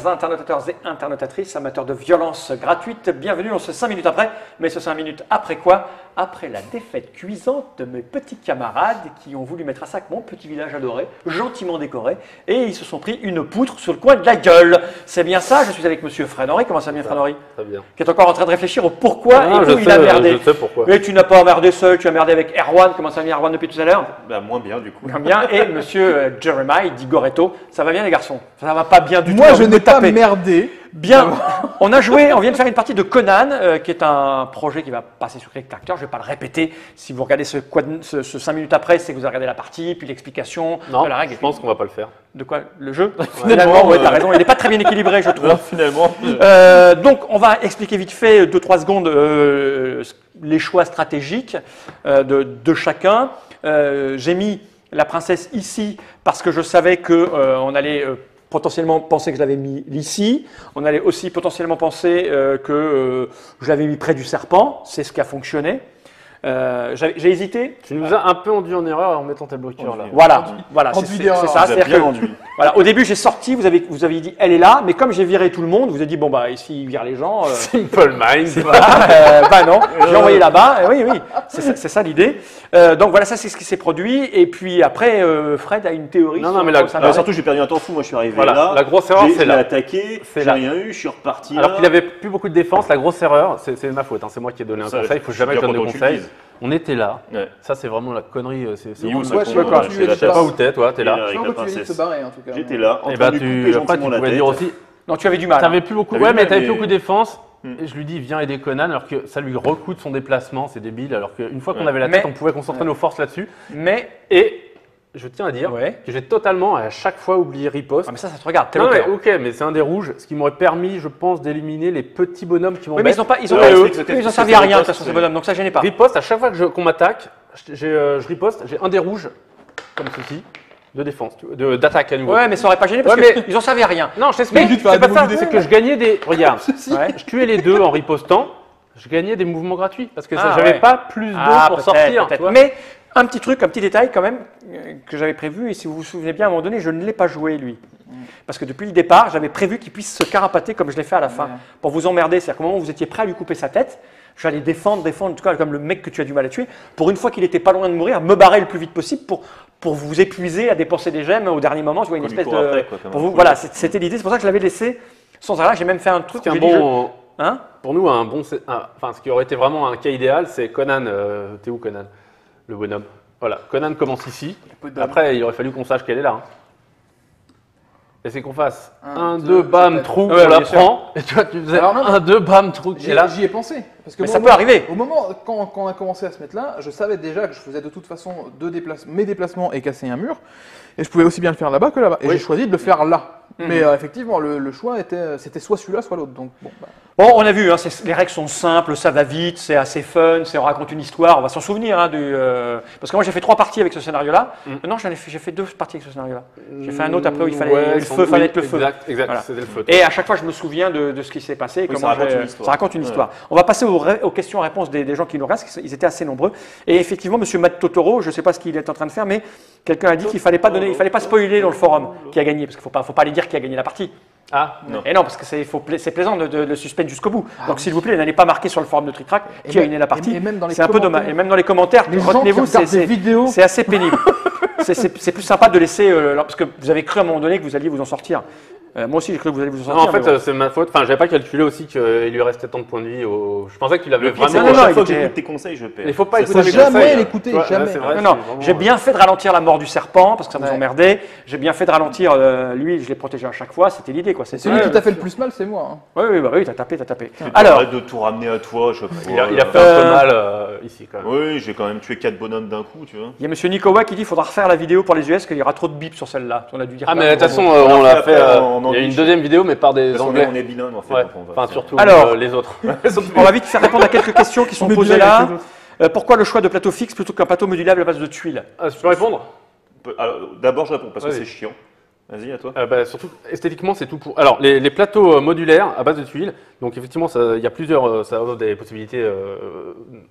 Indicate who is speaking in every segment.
Speaker 1: chers internautateurs et internautatrices, amateurs de violence gratuite, bienvenue dans ce 5 minutes après. Mais ce 5 minutes après quoi? Après la défaite cuisante de mes petits camarades qui ont voulu mettre à sac mon petit village adoré, gentiment décoré, et ils se sont pris une poutre sur le coin de la gueule. C'est bien ça, je suis avec monsieur Fred Henry. Comment ça va bien, Fred Henry?
Speaker 2: Très bien.
Speaker 1: Qui est encore en train de réfléchir au pourquoi
Speaker 2: Non,
Speaker 1: et où il a merdé.
Speaker 2: Je sais pourquoi.
Speaker 1: Mais tu n'as pas merdé seul, tu as merdé avec Erwan. Comment ça va bien, Erwan, depuis tout à l'heure?
Speaker 3: Bah, moins bien du coup.
Speaker 1: Moins bien. Et monsieur Jeremiah Di Goretto. Ça va bien, les garçons? Ça va pas bien du tout.
Speaker 4: Moi, je
Speaker 1: Vous me
Speaker 4: n'ai pas
Speaker 1: tapez.
Speaker 4: merdé.
Speaker 1: Bien, on a joué, on vient de faire une partie de Conan, qui est un projet qui va passer sur Click Tractor. Je ne vais pas le répéter. Si vous regardez ce 5 minutes après, c'est que vous avez regardé la partie, puis l'explication
Speaker 2: Non,
Speaker 1: de la règle.
Speaker 2: je pense qu'on va pas le faire.
Speaker 1: De quoi? Le jeu? Finalement, ouais, t'as raison. Il n'est pas très bien équilibré, je trouve.
Speaker 3: Finalement.
Speaker 1: Donc, on va expliquer vite fait, 2-3 secondes, les choix stratégiques de chacun. J'ai mis la princesse ici parce que je savais qu'on allait potentiellement penser que je l'avais mis ici. On allait aussi potentiellement penser que je l'avais mis près du serpent. C'est ce qui a fonctionné. J'ai hésité.
Speaker 2: Tu nous as un peu induit en erreur en mettant tes bloqueurs là.
Speaker 1: Voilà,
Speaker 4: Enduit
Speaker 1: c'est
Speaker 4: d'erreur.
Speaker 1: ça.
Speaker 3: Vous avez
Speaker 1: C'est-à-dire
Speaker 3: bien
Speaker 1: que,
Speaker 3: enduit.
Speaker 1: voilà, au début, j'ai sorti, vous avez dit elle est là, mais comme j'ai viré tout le monde, vous avez dit bon bah ici il vire les gens.
Speaker 2: Simple Mind.
Speaker 1: Voilà, bah non, j'ai envoyé là-bas. Oui, c'est ça l'idée. Donc voilà, ça c'est ce qui s'est produit. Et puis après, Fred a une théorie.
Speaker 2: Non,
Speaker 1: sur
Speaker 2: non, mais
Speaker 1: comment ça
Speaker 3: Alors,
Speaker 1: marche.
Speaker 3: surtout, j'ai perdu un temps fou. Moi, je suis arrivé
Speaker 2: Voilà,
Speaker 3: là.
Speaker 2: la grosse erreur, c'est
Speaker 3: J'ai
Speaker 2: là.
Speaker 3: attaqué,
Speaker 2: C'est
Speaker 3: j'ai
Speaker 2: là.
Speaker 3: rien eu, je suis reparti.
Speaker 2: Alors
Speaker 3: là.
Speaker 2: qu'il avait plus beaucoup de défense, la grosse erreur, c'est de ma faute. Hein, c'est moi qui ai donné un
Speaker 3: Ça,
Speaker 2: conseil. Il faut
Speaker 3: je
Speaker 2: jamais
Speaker 3: suis
Speaker 2: que je donne
Speaker 3: bien
Speaker 2: de
Speaker 3: content que tu le
Speaker 2: conseils.
Speaker 3: dises.
Speaker 2: On était là.
Speaker 3: Ouais.
Speaker 2: Ça, c'est vraiment la connerie. C'est
Speaker 3: Il est où,
Speaker 2: vraiment-
Speaker 3: ça,
Speaker 4: Ouais, je sais pas quand tu
Speaker 3: c'est la
Speaker 4: es
Speaker 2: Je sais pas où t'es, toi, t'es
Speaker 3: Il est
Speaker 2: là.
Speaker 3: là.
Speaker 4: Je
Speaker 3: Avec
Speaker 4: sais
Speaker 3: la
Speaker 4: pas que tu viens de se
Speaker 3: princesse.
Speaker 4: barrer en tout cas.
Speaker 3: J'étais là, en
Speaker 2: Et
Speaker 3: train
Speaker 2: bah,
Speaker 3: de lui couper
Speaker 2: après, tu
Speaker 3: gentiment la
Speaker 2: pouvais
Speaker 3: tête.
Speaker 2: dire aussi.
Speaker 1: Non, tu avais du mal.
Speaker 2: T'avais plus beaucoup,
Speaker 3: T'avais
Speaker 2: ouais,
Speaker 3: du
Speaker 2: mais
Speaker 3: mal,
Speaker 2: t'avais
Speaker 3: mais-
Speaker 2: plus beaucoup de défense.
Speaker 3: Hmm.
Speaker 2: Et je lui dis, viens aider Conan, alors que ça lui recoute son déplacement, c'est débile. Alors qu'une fois qu'on
Speaker 3: Ouais.
Speaker 2: avait la tête,
Speaker 1: Mais-
Speaker 2: on pouvait concentrer nos forces là-dessus.
Speaker 1: Mais,
Speaker 2: Et je tiens à dire
Speaker 1: Ouais.
Speaker 2: que j'ai totalement à chaque fois oublié riposte.
Speaker 1: ah, mais ça se regarde. T'es
Speaker 2: Non, mais
Speaker 1: l'auteur.
Speaker 2: ok, mais c'est un des rouges, ce qui m'aurait permis, je pense, d'éliminer les petits bonhommes qui
Speaker 1: Oui, mais
Speaker 2: m'embêtent.
Speaker 1: ils ont pas, ils ont,
Speaker 3: Ouais,
Speaker 1: pas-
Speaker 3: explique ce que
Speaker 1: ils ont
Speaker 3: c'est,
Speaker 1: servi
Speaker 3: c'est
Speaker 1: à
Speaker 3: la
Speaker 1: rien de toute
Speaker 3: riposte,
Speaker 1: façon ces
Speaker 3: c'est-
Speaker 1: bonhommes, donc ça gênait pas.
Speaker 2: Riposte, à chaque fois qu'on m'attaque, je riposte, j'ai un des rouges, comme ceci, de défense, d'attaque à nouveau.
Speaker 1: Ouais, mais ça aurait pas gêné parce
Speaker 2: Ouais, mais-
Speaker 1: qu'ils ont servi à rien.
Speaker 2: Non, je t'explique,
Speaker 4: Mais-
Speaker 2: c'est pas ça,
Speaker 4: mais-
Speaker 2: c'est que je gagnais des... Regarde,
Speaker 1: Ouais.
Speaker 2: je tuais les deux en ripostant, je gagnais des mouvements gratuits, parce que
Speaker 1: Ah,
Speaker 2: j'avais
Speaker 1: ouais.
Speaker 2: pas plus d'eau
Speaker 1: Ah,
Speaker 2: pour
Speaker 1: peut-être,
Speaker 2: sortir. tu
Speaker 1: peut-être.
Speaker 2: vois.
Speaker 1: Mais un petit truc, un petit détail quand même que j'avais prévu, et si vous vous souvenez bien, à un moment donné, je ne l'ai pas joué lui. Parce que depuis le départ, j'avais prévu qu'il puisse se carapater comme je l'ai fait à la fin, pour vous emmerder. C'est-à-dire qu'au moment où vous étiez prêt à lui couper sa tête, j'allais défendre, en tout cas comme le mec que tu as du mal à tuer, pour une fois qu'il était pas loin de mourir, me barrer le plus vite possible pour vous épuiser à dépenser des gemmes au dernier moment. Tu vois, une
Speaker 3: Qu'on lui
Speaker 1: espèce
Speaker 3: court
Speaker 1: de.
Speaker 3: après, quoi, comme
Speaker 1: pour
Speaker 3: un
Speaker 1: vous,
Speaker 3: fou.
Speaker 1: voilà, c'était l'idée. C'est pour ça que je l'avais laissé sans arrêt. J'ai même fait un truc.
Speaker 2: C'est
Speaker 1: où
Speaker 2: un
Speaker 1: j'ai dit,
Speaker 2: bon...
Speaker 1: Hein?
Speaker 2: Pour nous, enfin, ce qui aurait été vraiment un cas idéal, c'est Conan. T'es où Conan? Le bonhomme. Voilà, Conan commence ici. Après, il aurait fallu qu'on sache qu'elle est là. Hein. Et c'est qu'on fasse 1, 2, bam,
Speaker 4: peut-être.
Speaker 2: trou,
Speaker 1: Ouais,
Speaker 2: on la
Speaker 1: bien sûr.
Speaker 2: prend. Et toi, tu faisais
Speaker 4: Alors, non,
Speaker 2: 1, 2, bam, trou. Et là,
Speaker 4: J'y ai pensé. Parce que
Speaker 1: Mais
Speaker 4: moi,
Speaker 1: ça peut arriver.
Speaker 4: Au moment quand on a commencé à se mettre là, je savais déjà que je faisais de toute façon mes déplacements et casser un mur. Et je pouvais aussi bien le faire là-bas que là-bas. Et
Speaker 2: Oui.
Speaker 4: j'ai choisi de le faire là.
Speaker 1: Mhm.
Speaker 4: Mais effectivement, le choix c'était soit celui-là, soit l'autre. Donc bon, bah,
Speaker 1: Bon, on a vu, hein, les règles sont simples, ça va vite, c'est assez fun, on raconte une histoire, on va s'en souvenir. Hein, parce que moi j'ai fait 3 parties avec ce scénario-là. Non, j'ai fait 2 parties avec ce scénario-là. J'ai fait un autre après où il fallait
Speaker 2: Ouais,
Speaker 1: le feu, fallait être le feu.
Speaker 2: Exact,
Speaker 1: Voilà.
Speaker 2: c'était le feu.
Speaker 1: Et à chaque fois, je me souviens de ce qui s'est passé. Et
Speaker 3: Oui,
Speaker 1: comment
Speaker 3: ça raconte
Speaker 1: j'ai-
Speaker 3: une histoire.
Speaker 1: ça raconte une
Speaker 3: Ouais.
Speaker 1: histoire. On va passer aux questions-réponses des gens qui nous restent. Ils étaient assez nombreux. Et effectivement, Monsieur Matt Totoro, je ne sais pas ce qu'il est en train de faire, mais quelqu'un a dit qu'il fallait pas donner, il fallait pas spoiler dans le forum qui a gagné, parce qu'il faut pas aller dire qui a gagné la partie.
Speaker 2: Ah,
Speaker 3: Non.
Speaker 1: Et non, parce que c'est plaisant de le suspendre jusqu'au bout. Donc s'il vous plaît, n'allez pas marquer sur le forum de Trick Track
Speaker 4: Et
Speaker 1: qui a
Speaker 4: même-
Speaker 1: gagné la partie.
Speaker 4: et même dans les
Speaker 1: C'est un peu
Speaker 4: commentaires.
Speaker 1: dommage. Et même dans les commentaires,
Speaker 4: les gens qui
Speaker 1: retenez-vous,
Speaker 4: regardent des vidéos.
Speaker 1: c'est assez pénible. C'est plus sympa de laisser, parce que vous avez cru à un moment donné que vous alliez vous en sortir. Moi aussi, j'ai cru que vous alliez vous en
Speaker 2: non,
Speaker 1: sortir.
Speaker 2: en fait,
Speaker 1: mais bon.
Speaker 2: c'est ma faute. Enfin, j'avais pas calculé aussi qu'il lui restait tant de points de vie. Je pensais qu'il avait
Speaker 3: Le pire, c'est
Speaker 2: vraiment.
Speaker 3: qu'à
Speaker 1: non,
Speaker 3: chaque
Speaker 1: il
Speaker 3: fois que
Speaker 1: était-
Speaker 3: j'écoute tes conseils, je perds.
Speaker 2: Il faut pas
Speaker 3: Ça,
Speaker 2: écouter
Speaker 3: ça,
Speaker 2: les
Speaker 3: je-
Speaker 4: jamais
Speaker 2: conseils.
Speaker 4: l'écouter,
Speaker 2: Tu vois,
Speaker 4: jamais.
Speaker 2: là, c'est vrai,
Speaker 1: Non, non,
Speaker 2: c'est vraiment-
Speaker 1: j'ai bien fait de ralentir la mort du serpent parce que ça nous
Speaker 4: Ouais.
Speaker 1: emmerdait. J'ai bien fait de ralentir lui, je l'ai protégé à chaque fois. C'était l'idée, quoi. C'est
Speaker 4: Celui
Speaker 1: ouais,
Speaker 4: qui t'a fait le plus mal, c'est moi. Hein.
Speaker 1: oui, t'as tapé.
Speaker 3: Mais
Speaker 1: Alors,
Speaker 3: arrête de tout ramener à toi, je
Speaker 2: Il a fait un peu mal ici quand même.
Speaker 3: Oui, j'ai quand même tué 4 bonhommes d'un coup, tu vois.
Speaker 1: il y a Monsieur Nikowa qui dit qu'il faudra refaire la vidéo pour les US, qu'il y aura trop de bip sur celle-là. On a dû dire.
Speaker 2: Ah,
Speaker 1: ça.
Speaker 2: mais de toute façon,
Speaker 3: On
Speaker 2: on
Speaker 3: l'a
Speaker 2: l'a
Speaker 3: fait
Speaker 2: fait.
Speaker 3: après en
Speaker 2: Il y a
Speaker 3: anglais.
Speaker 2: une deuxième vidéo, mais par des
Speaker 3: Parce qu'on
Speaker 2: anglais.
Speaker 3: on est bilingue en fait.
Speaker 2: Ouais.
Speaker 3: donc on va
Speaker 2: Enfin,
Speaker 3: faire-
Speaker 2: surtout
Speaker 1: Alors.
Speaker 2: les autres.
Speaker 1: On va vite faire répondre à quelques questions qui sont
Speaker 4: On est
Speaker 1: posées
Speaker 4: bilingue
Speaker 1: là.
Speaker 4: avec les
Speaker 1: Pourquoi le choix de plateau fixe plutôt qu'un plateau modulable à base de tuiles?
Speaker 2: Ah, je peux répondre?
Speaker 3: Alors, d'abord, je réponds parce que
Speaker 2: Vas-y.
Speaker 3: c'est chiant. Vas-y, à toi.
Speaker 2: Surtout, esthétiquement, c'est tout pour. Alors, les plateaux modulaires à base de tuiles, donc effectivement, il y a plusieurs. Ça offre des possibilités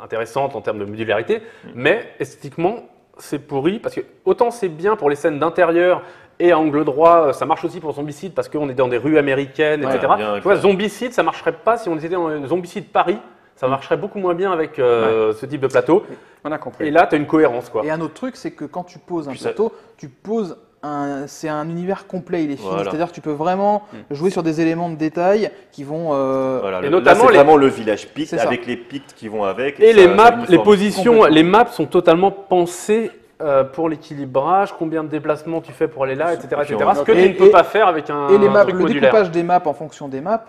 Speaker 2: intéressantes en termes de modularité, mais esthétiquement, c'est pourri parce que autant c'est bien pour les scènes d'intérieur Et à angle droit, ça marche aussi pour Zombicide parce qu'on est dans des rues américaines,
Speaker 3: Ouais,
Speaker 2: etc.
Speaker 3: bien,
Speaker 2: Tu vois,
Speaker 3: clair.
Speaker 2: Zombicide, ça marcherait pas si on était dans Zombicide Paris. Ça marcherait beaucoup moins bien avec ce type de plateau.
Speaker 1: On a compris.
Speaker 2: Et là, tu as une cohérence, quoi.
Speaker 4: Et un autre truc, c'est que quand tu poses un
Speaker 3: Puis ça-
Speaker 4: plateau, tu poses c'est un univers complet, il est fini.
Speaker 3: Voilà.
Speaker 4: C'est-à-dire que tu peux vraiment jouer sur des éléments de détail qui vont.
Speaker 3: Voilà,
Speaker 2: Et
Speaker 3: là,
Speaker 2: notamment
Speaker 3: c'est
Speaker 2: les-
Speaker 3: vraiment le village Pict
Speaker 4: C'est ça.
Speaker 3: avec les Picts qui vont avec.
Speaker 2: Et
Speaker 3: ça-
Speaker 2: les
Speaker 3: ça
Speaker 2: maps,
Speaker 3: uniforme.
Speaker 2: les positions,
Speaker 4: Complètement.
Speaker 2: les maps sont totalement pensées pour l'équilibrage, combien de déplacements tu fais pour aller là, etc.
Speaker 3: puis
Speaker 2: etc.
Speaker 3: on-
Speaker 2: ce que
Speaker 4: Et-
Speaker 2: tu ne peux
Speaker 4: et-
Speaker 2: pas faire avec un,
Speaker 4: Et les
Speaker 2: un
Speaker 4: maps,
Speaker 2: truc
Speaker 4: le
Speaker 2: modulaire.
Speaker 4: découpage des maps en fonction des maps,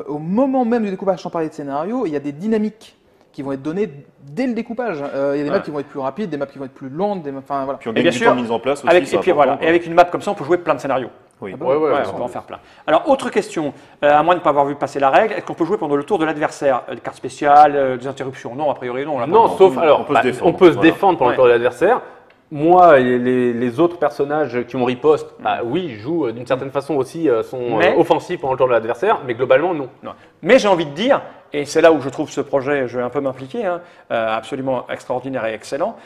Speaker 4: au moment même du découpage, sans parler de scénario, il y a des dynamiques qui vont être données dès le découpage. Il y a des maps qui vont être plus rapides, des maps qui vont être plus longues, enfin voilà.
Speaker 3: Puis on
Speaker 1: Et
Speaker 3: gagne
Speaker 1: bien
Speaker 3: du
Speaker 1: sûr,
Speaker 3: temps de mise en place aussi.
Speaker 1: Avec,
Speaker 3: c'est
Speaker 1: et puis
Speaker 3: important,
Speaker 1: voilà,
Speaker 3: quoi.
Speaker 1: et avec une map comme ça, on peut jouer plein de scénarios.
Speaker 3: Oui.
Speaker 4: Ah bah
Speaker 2: Ouais, ouais,
Speaker 1: Ouais,
Speaker 2: ouais,
Speaker 1: on peut en faire plein. Alors, autre question, à moins de ne pas avoir vu passer la règle, est-ce qu'on peut jouer pendant le tour de l'adversaire Des cartes spéciales, des interruptions? Non, a priori non. là,
Speaker 2: Non,
Speaker 1: pas.
Speaker 2: sauf alors,
Speaker 3: on peut se défendre,
Speaker 2: on peut se
Speaker 3: voilà.
Speaker 2: défendre pendant
Speaker 1: Ouais.
Speaker 2: le tour de l'adversaire. Moi et les autres personnages qui ont riposte, bah oui, jouent d'une certaine façon aussi, sont
Speaker 1: Mais-
Speaker 2: offensifs pendant le tour de l'adversaire, mais globalement non.
Speaker 1: Non. Mais j'ai envie de dire, et c'est là où je trouve ce projet, je vais un peu m'impliquer, hein, absolument extraordinaire et excellent,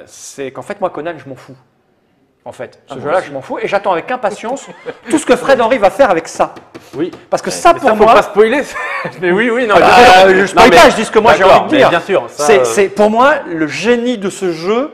Speaker 1: c'est qu'en fait, moi, Conan, je m'en fous. En fait, ce jeu-là, je m'en fous, et j'attends avec impatience tout ce que Fred Henry va faire avec ça.
Speaker 2: Oui.
Speaker 1: Parce que ça,
Speaker 2: Mais
Speaker 1: pour
Speaker 2: ça, faut
Speaker 1: moi,
Speaker 2: pas spoiler. Mais oui, oui, non.
Speaker 1: bah,
Speaker 2: bien sûr.
Speaker 1: je
Speaker 2: Non,
Speaker 1: spoil
Speaker 2: mais-
Speaker 1: pas, je dis ce que moi j'ai
Speaker 2: d'accord,
Speaker 1: envie de
Speaker 2: mais
Speaker 1: dire.
Speaker 2: bien sûr, ça,
Speaker 1: C'est pour moi le génie de ce jeu.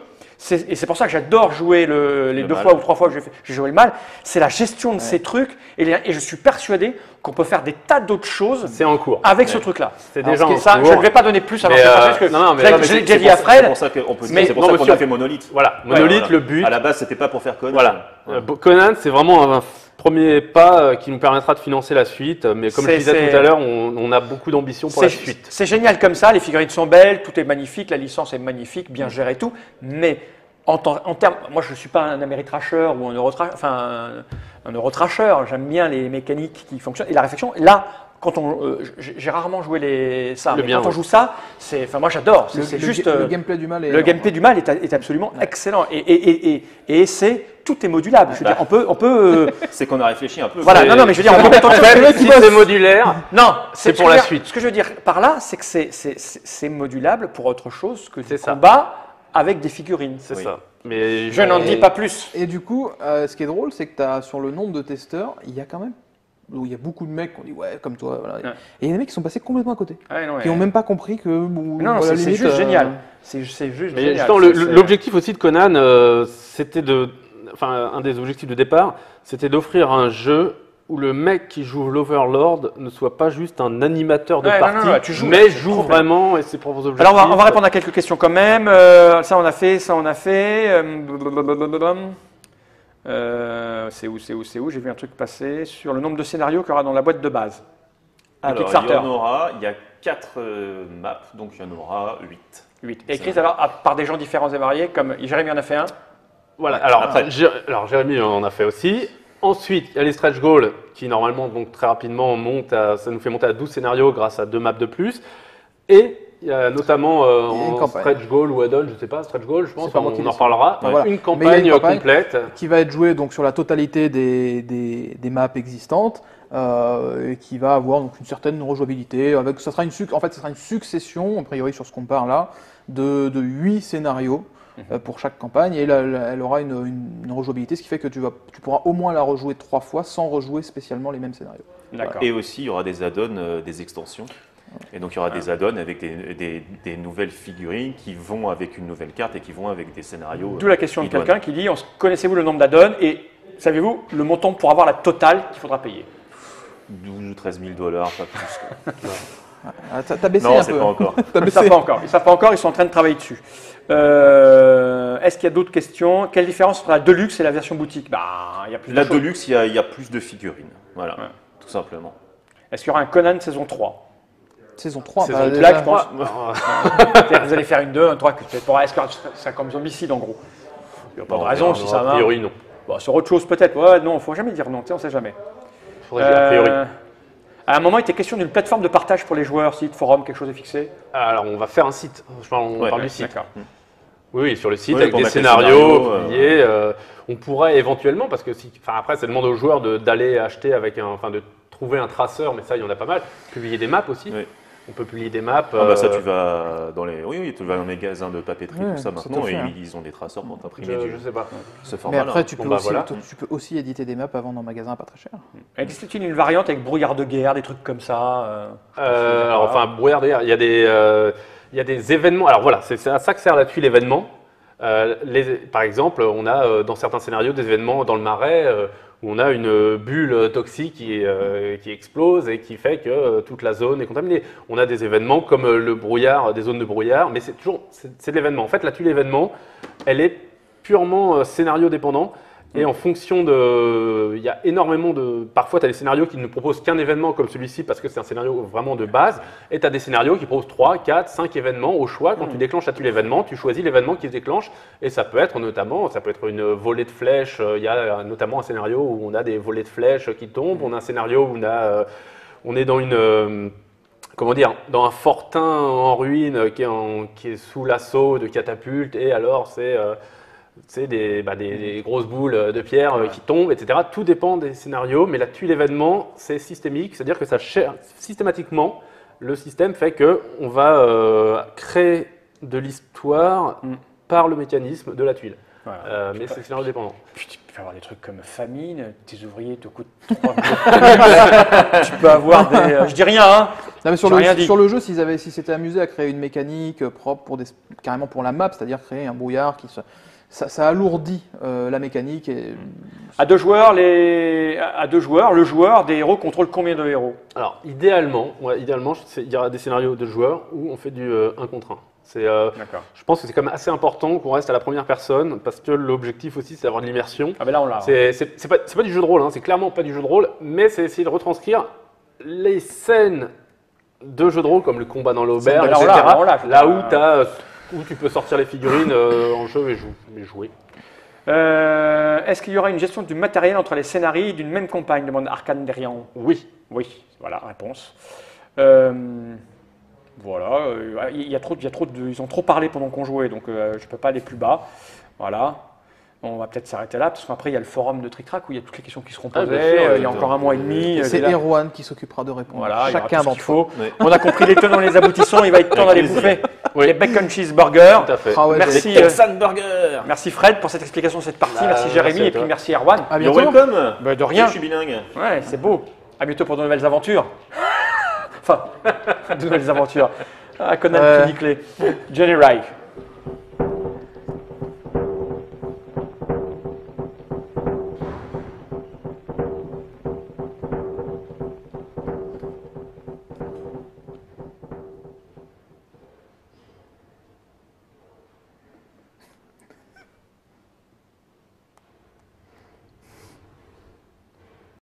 Speaker 1: Et c'est pour ça que j'adore jouer les
Speaker 3: Le
Speaker 1: deux
Speaker 3: mal.
Speaker 1: fois ou trois fois que j'ai joué le mal. C'est la gestion de ces trucs. Et je suis persuadé qu'on peut faire des tas d'autres choses
Speaker 2: c'est en cours.
Speaker 1: avec ce truc-là.
Speaker 2: C'est
Speaker 1: Alors,
Speaker 2: déjà en
Speaker 1: ça,
Speaker 2: cours.
Speaker 1: je ne vais pas donner plus avant
Speaker 2: Mais,
Speaker 1: que parce que
Speaker 2: non, non, mais
Speaker 1: je l'ai-
Speaker 2: non, mais
Speaker 1: je l'ai
Speaker 2: c'est
Speaker 1: déjà dit à
Speaker 3: C'est
Speaker 1: Fred.
Speaker 3: pour ça qu'on peut dire,
Speaker 1: Mais-
Speaker 3: c'est pour
Speaker 2: non,
Speaker 3: ça qu'on
Speaker 2: monsieur,
Speaker 3: a fait Monolith.
Speaker 2: Voilà, Monolith, le but.
Speaker 3: À la base, c'était pas pour faire Conan.
Speaker 2: Voilà.
Speaker 3: Ouais.
Speaker 2: Conan, c'est vraiment un premier pas qui nous permettra de financer la suite. Mais comme je
Speaker 1: C'est-
Speaker 2: disais
Speaker 1: c'est-
Speaker 2: tout à l'heure, on a beaucoup d'ambition pour la suite.
Speaker 1: C'est génial comme ça, les figurines sont belles, tout est magnifique, la licence est magnifique, bien gérée et tout, mais en termes, moi je ne suis pas un Ameritrasher ou un Eurotrasher, j'aime bien les mécaniques qui fonctionnent et la réflexion. Là, quand j'ai rarement joué ça,
Speaker 2: Le
Speaker 1: mais
Speaker 2: bien,
Speaker 1: quand on
Speaker 2: ouais.
Speaker 1: joue ça, enfin moi j'adore,
Speaker 4: Le,
Speaker 1: c'est
Speaker 4: le-
Speaker 1: juste
Speaker 4: le gameplay du mal est.
Speaker 1: le gameplay du mal est absolument excellent et tout est modulable. Je veux dire, on peut
Speaker 3: C'est qu'on a réfléchi un peu.
Speaker 1: voilà,
Speaker 2: C'est-
Speaker 1: non mais je veux dire, on peut mettre en place-
Speaker 2: Si c'est modulaire,
Speaker 1: non,
Speaker 2: C'est
Speaker 1: ce
Speaker 2: pour
Speaker 1: que
Speaker 2: la
Speaker 1: je veux dire-
Speaker 2: suite.
Speaker 1: Ce que je veux dire par là, c'est que c'est modulable pour autre chose que
Speaker 2: C'est
Speaker 1: du
Speaker 2: ça.
Speaker 1: combat avec des figurines.
Speaker 2: c'est
Speaker 3: Oui.
Speaker 2: ça. Mais
Speaker 1: Je n'en dis pas plus.
Speaker 4: Et du coup, ce qui est drôle, c'est que sur le nombre de testeurs, il y a quand même. Où il y a beaucoup de mecs qui ont dit ouais, comme toi. Voilà.
Speaker 1: Ouais.
Speaker 4: Et il y a des mecs qui sont passés complètement à côté.
Speaker 1: Ah ouais, non,
Speaker 4: Qui n'ont même pas compris que. Bon,
Speaker 1: non,
Speaker 4: voilà,
Speaker 1: c'est
Speaker 4: limite,
Speaker 1: juste génial. C'est juste
Speaker 2: Mais
Speaker 1: génial.
Speaker 2: justement, l'objectif aussi de Conan, c'était enfin, un des objectifs de départ, c'était d'offrir un jeu où le mec qui joue l'Overlord ne soit pas juste un animateur de
Speaker 1: Ouais, non,
Speaker 2: partie,
Speaker 1: non, tu joues,
Speaker 2: mais
Speaker 1: c'est
Speaker 2: joue
Speaker 1: trop bien.
Speaker 2: vraiment et ses propres objectifs.
Speaker 1: Alors on va répondre à quelques questions quand même. Ça on a fait. C'est où J'ai vu un truc passer sur le nombre de scénarios qu'il y aura dans la boîte de base.
Speaker 3: Alors, il y
Speaker 1: Kickstarter.
Speaker 3: en aura, il y a 4 maps, donc il y en aura 8.
Speaker 1: 8. Écrites alors par des gens différents et variés, comme Jérémy en a fait un.
Speaker 2: Voilà, alors,
Speaker 3: Après.
Speaker 2: alors Jérémy en a fait aussi. Ensuite, il y a les stretch goals qui normalement, donc très rapidement, ça nous fait monter à 12 scénarios grâce à 2 maps de plus. Et il y a notamment
Speaker 4: une
Speaker 2: en
Speaker 4: campagne.
Speaker 2: stretch goal ou add-on, je ne sais pas, stretch goal, je pense,
Speaker 4: C'est pas moi
Speaker 2: on
Speaker 4: qui
Speaker 2: en
Speaker 4: décide.
Speaker 2: reparlera.
Speaker 4: Enfin, voilà.
Speaker 2: Une
Speaker 4: Mais il y a
Speaker 2: campagne
Speaker 4: une campagne
Speaker 2: complète.
Speaker 4: qui va être joué donc sur la totalité des maps existantes, et qui va avoir donc une certaine rejouabilité. Ça sera une succession, a priori sur ce qu'on parle là, de 8 scénarios pour chaque campagne, et elle aura une rejouabilité, ce qui fait que tu pourras au moins la rejouer 3 fois sans rejouer spécialement les mêmes scénarios.
Speaker 1: D'accord.
Speaker 3: Et aussi, il y aura des add-ons, des extensions. Et donc, il y aura des add-ons avec des nouvelles figurines qui vont avec une nouvelle carte et qui vont avec des scénarios.
Speaker 1: D'où la question de
Speaker 3: idoines.
Speaker 1: quelqu'un qui dit connaissez-vous le nombre d'add-ons et savez-vous le montant pour avoir la totale qu'il faudra payer
Speaker 3: 12 ou 13 000 $, pas plus. quoi.
Speaker 4: Ah, t'as baissé
Speaker 3: Non,
Speaker 4: un
Speaker 3: c'est
Speaker 4: peu.
Speaker 3: pas encore.
Speaker 4: T'as
Speaker 1: Ils ne
Speaker 4: baissé.
Speaker 1: savent pas encore. Ils savent pas encore. Ils sont en train de travailler dessus. Est-ce qu'il y a d'autres questions? Quelle différence entre la Deluxe et la version boutique? Il y a plus
Speaker 3: La
Speaker 1: de choses.
Speaker 3: Deluxe, il y a plus de figurines. Voilà,
Speaker 1: Ouais.
Speaker 3: tout simplement.
Speaker 1: Est-ce qu'il y aura un Conan saison 3?
Speaker 4: Saison 3.
Speaker 2: Saison
Speaker 4: bah,
Speaker 2: trois,
Speaker 4: déjà,
Speaker 1: Là, je pense. C'est-à-dire que vous allez faire une 2, un 3, que peut-être pour. Est-ce que c'est comme Zombicide en gros? Il n'y a pas de
Speaker 3: Non,
Speaker 1: raison
Speaker 3: non,
Speaker 1: si
Speaker 2: Non,
Speaker 1: ça
Speaker 2: a
Speaker 1: va.
Speaker 2: priori, non.
Speaker 1: Bon, sur autre chose peut-être. Ouais, non, il ne faut jamais dire non. Tu sais, on ne sait jamais.
Speaker 2: Faudrait dire a priori.
Speaker 1: À un moment, il était question d'une plateforme de partage pour les joueurs, site, forum, quelque chose est fixé.
Speaker 2: Alors, on va faire un site. On
Speaker 3: Ouais,
Speaker 2: parle
Speaker 3: ouais,
Speaker 2: du site.
Speaker 1: D'accord.
Speaker 2: Oui, sur le site,
Speaker 3: Oui,
Speaker 2: avec
Speaker 3: pour
Speaker 2: des
Speaker 3: mettre les
Speaker 2: scénarios
Speaker 3: scénarios,
Speaker 2: publiés. On pourrait éventuellement, parce que après, ça demande aux joueurs d'aller acheter de trouver un traceur, mais ça, il y en a pas mal, publier des maps aussi.
Speaker 3: Oui.
Speaker 2: on peut publier des maps.
Speaker 3: Ah bah ça, tu vas dans les, oui, tu vas dans les magasins de papeterie,
Speaker 4: Ouais,
Speaker 3: tout ça
Speaker 4: ça
Speaker 3: maintenant,
Speaker 4: te fait,
Speaker 3: et
Speaker 4: hein.
Speaker 3: ils ont des traceurs pour t'imprimer
Speaker 2: je sais pas.
Speaker 3: ce
Speaker 4: Mais
Speaker 3: format-là.
Speaker 4: après, tu
Speaker 2: Bon,
Speaker 4: peux,
Speaker 2: bah,
Speaker 4: aussi,
Speaker 2: voilà.
Speaker 4: tu peux aussi éditer des maps à vendre en magasin pas très cher.
Speaker 1: Existe-t-il une variante avec brouillard de guerre, des trucs comme ça
Speaker 2: Alors, enfin, brouillard d'air, il y a des événements. Alors voilà, c'est à ça que sert la tuile événement. Par exemple, on a dans certains scénarios des événements dans le marais où on a une bulle toxique qui explose et qui fait que toute la zone est contaminée. On a des événements comme le brouillard, des zones de brouillard, mais c'est de l'événement. En fait, la tuile événement, elle est purement scénario dépendant. Et en fonction de... Il y a énormément de... Parfois, tu as des scénarios qui ne proposent qu'un événement comme celui-ci parce que c'est un scénario vraiment de base. Et tu as des scénarios qui proposent 3, 4, 5 événements au choix. Quand tu déclenches l'événement, tu choisis l'événement qui se déclenche. Et ça peut être notamment, ça peut être une volée de flèches. Il y a notamment un scénario où on a des volées de flèches qui tombent. On a un scénario où on est dans une... comment dire, dans un fortin en ruine qui est sous l'assaut de catapultes. Et alors, c'est des grosses boules de pierre qui tombent, etc. Tout dépend des scénarios, mais la tuile événement, c'est systémique, c'est-à-dire que systématiquement, le système fait qu'on va créer de l'histoire par le mécanisme de la tuile.
Speaker 1: Voilà.
Speaker 2: Mais c'est scénario dépendant.
Speaker 1: Puis tu peux avoir des trucs comme famine, tes ouvriers te coûtent 3 Tu peux avoir des... je dis rien, hein.
Speaker 4: Non, mais
Speaker 1: J'ai rien dit.
Speaker 4: sur le jeu, s'ils s'étaient amusés à créer une mécanique propre carrément pour la map, c'est-à-dire créer un brouillard ça alourdit la mécanique.
Speaker 1: À deux joueurs, le joueur des héros contrôle combien de héros?
Speaker 2: Alors, idéalement, il y aura des scénarios de joueurs où on fait du 1 contre 1.
Speaker 1: D'accord.
Speaker 2: Je pense que c'est quand même assez important qu'on reste à la première personne parce que l'objectif aussi, c'est d'avoir de l'immersion.
Speaker 1: Ah ben là, on l'a.
Speaker 2: C'est pas du jeu de rôle, hein, c'est clairement pas du jeu de rôle, mais c'est essayer de retranscrire les scènes de jeu de rôle comme le combat dans l'auberge,
Speaker 1: Là, on
Speaker 2: etc.
Speaker 1: l'a, on l'a.
Speaker 2: Là où tu peux sortir les figurines en jeu et jouer.
Speaker 1: Est-ce qu'il y aura une gestion du matériel entre les scénarii d'une même campagne, demande Arcane Derian.
Speaker 2: Oui.
Speaker 1: Oui, voilà, réponse. Voilà, ils ont trop parlé pendant qu'on jouait, donc je ne peux pas aller plus bas. Voilà. On va peut-être s'arrêter là, parce qu'après, il y a le forum de Trick Track où il y a toutes les questions qui seront posées.
Speaker 2: bien sûr,
Speaker 1: il y a encore un mois et demi.
Speaker 4: C'est
Speaker 1: là.
Speaker 4: Erwan qui s'occupera de répondre
Speaker 1: Voilà,
Speaker 4: à chacun
Speaker 1: il y aura tout ce qu'il
Speaker 4: d'entre eux.
Speaker 1: faut.
Speaker 3: Ouais.
Speaker 1: On a compris les tenants et les aboutissants, il va être temps d'aller bouffer
Speaker 2: Oui.
Speaker 1: les bacon cheeseburgers.
Speaker 2: Tout à fait.
Speaker 4: Ah ouais,
Speaker 1: Merci,
Speaker 3: Texan Burger.
Speaker 1: merci Fred pour cette explication de cette partie, merci
Speaker 2: merci
Speaker 1: Jérémy
Speaker 2: à
Speaker 1: et puis
Speaker 2: toi.
Speaker 1: merci Erwan.
Speaker 4: À
Speaker 3: You're
Speaker 4: bientôt.
Speaker 3: welcome.
Speaker 1: Bah, de rien.
Speaker 3: Je suis bilingue.
Speaker 1: Ouais, c'est beau. À bientôt pour de nouvelles aventures. Enfin, de nouvelles aventures. Ah, Conan
Speaker 4: Ouais.
Speaker 1: Tuniclé. Johnny Reich.